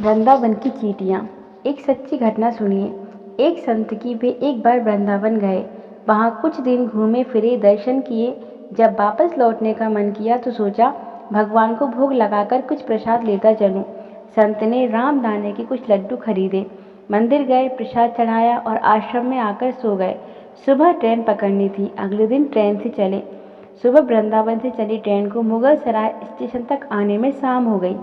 वृंदावन की चींटियाँ। एक सच्ची घटना सुनिए। एक संत की वे एक बार वृंदावन गए। वहाँ कुछ दिन घूमे फिरे, दर्शन किए। जब वापस लौटने का मन किया तो सोचा भगवान को भोग लगाकर कुछ प्रसाद लेता चलूं। संत ने राम दाने के कुछ लड्डू खरीदे, मंदिर गए, प्रसाद चढ़ाया और आश्रम में आकर सो गए। सुबह ट्रेन पकड़नी थी। अगले दिन ट्रेन से चले। सुबह वृंदावन से चली ट्रेन को मुगल सराय स्टेशन तक आने में शाम हो गई।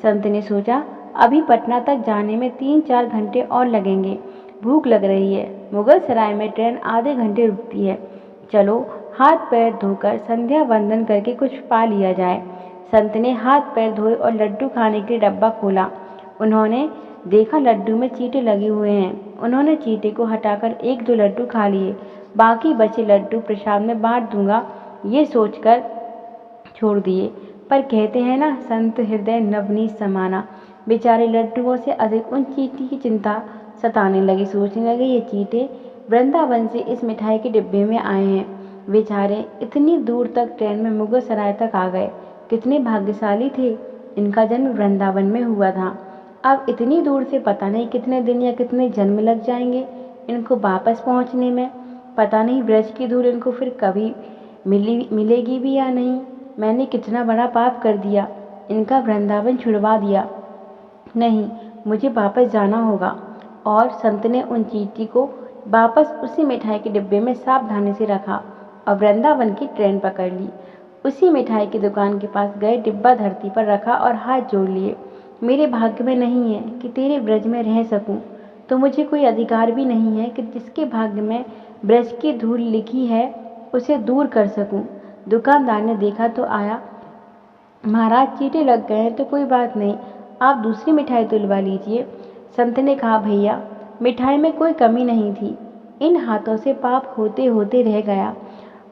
संत ने सोचा अभी पटना तक जाने में 3-4 घंटे और लगेंगे। भूख लग रही है। मुगल सराय में ट्रेन आधे घंटे रुकती है। चलो हाथ पैर धोकर संध्या वंदन करके कुछ पा लिया जाए। संत ने हाथ पैर धोए और लड्डू खाने के लिए डब्बा खोला। उन्होंने देखा लड्डू में चींटे लगे हुए हैं। उन्होंने चींटे को हटाकर 1-2 लड्डू खा लिए। बाकी बचे लड्डू प्रसाद में बांट दूंगा ये सोचकर छोड़ दिए। पर कहते हैं ना, संत हृदय नवनीत समाना। बेचारे लड्डुओं से अधिक उन चींटी की चिंता सताने लगी। सोचने लगे ये चींटे वृंदावन से इस मिठाई के डिब्बे में आए हैं। बेचारे इतनी दूर तक ट्रेन में मुगल सराय तक आ गए। कितने भाग्यशाली थे। इनका जन्म वृंदावन में हुआ था। अब इतनी दूर से पता नहीं कितने दिन या कितने जन्म लग जाएंगे इनको वापस पहुंचने में। पता नहीं ब्रज की धूल इनको फिर कभी मिलेगी भी या नहीं। मैंने कितना बड़ा पाप कर दिया, इनका वृंदावन छुड़वा दिया। नहीं, मुझे वापस जाना होगा। और संत ने उन चींटी को वापस उसी मिठाई के डिब्बे में सावधानी से रखा और वृंदावन की ट्रेन पकड़ ली। उसी मिठाई की दुकान के पास गए, डिब्बा धरती पर रखा और हाथ जोड़ लिए। मेरे भाग्य में नहीं है कि तेरे ब्रज में रह सकूं, तो मुझे कोई अधिकार भी नहीं है कि जिसके भाग्य में ब्रज की धूल लिखी है उसे दूर कर सकूं। दुकानदार ने देखा तो आया, महाराज चींटे लग गए हैं तो कोई बात नहीं, आप दूसरी मिठाई तुलवा लीजिए। संत ने कहा भैया, मिठाई में कोई कमी नहीं थी, इन हाथों से पाप होते होते रह गया,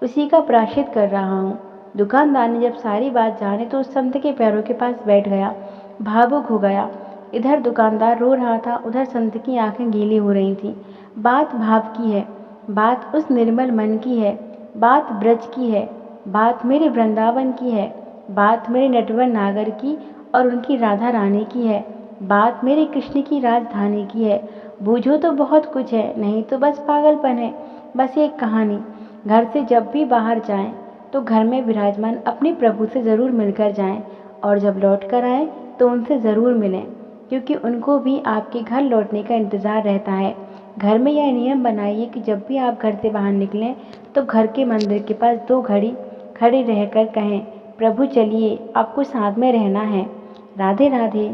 उसी का प्रायश्चित कर रहा हूँ। दुकानदार ने जब सारी बात जानी तो उस संत के पैरों के पास बैठ गया, भावुक हो गया। इधर दुकानदार रो रहा था, उधर संत की आंखें गीली हो रही थीं। बात भाव की है, बात उस निर्मल मन की है, बात ब्रज की है, बात मेरे वृंदावन की है, बात मेरे नटवर नागर की और उनकी राधा रानी की है, बात मेरे कृष्ण की राजधानी की है। बूझो तो बहुत कुछ है, नहीं तो बस पागलपन है। बस एक कहानी, घर से जब भी बाहर जाएं तो घर में विराजमान अपने प्रभु से ज़रूर मिलकर जाएं और जब लौट कर आएँ तो उनसे ज़रूर मिलें, क्योंकि उनको भी आपके घर लौटने का इंतज़ार रहता है। घर में यह नियम बनाइए कि जब भी आप घर से बाहर निकलें तो घर के मंदिर के पास 2 घड़ी खड़े रहकर कहें, प्रभु चलिए, आपको साथ में रहना है। राधे राधे।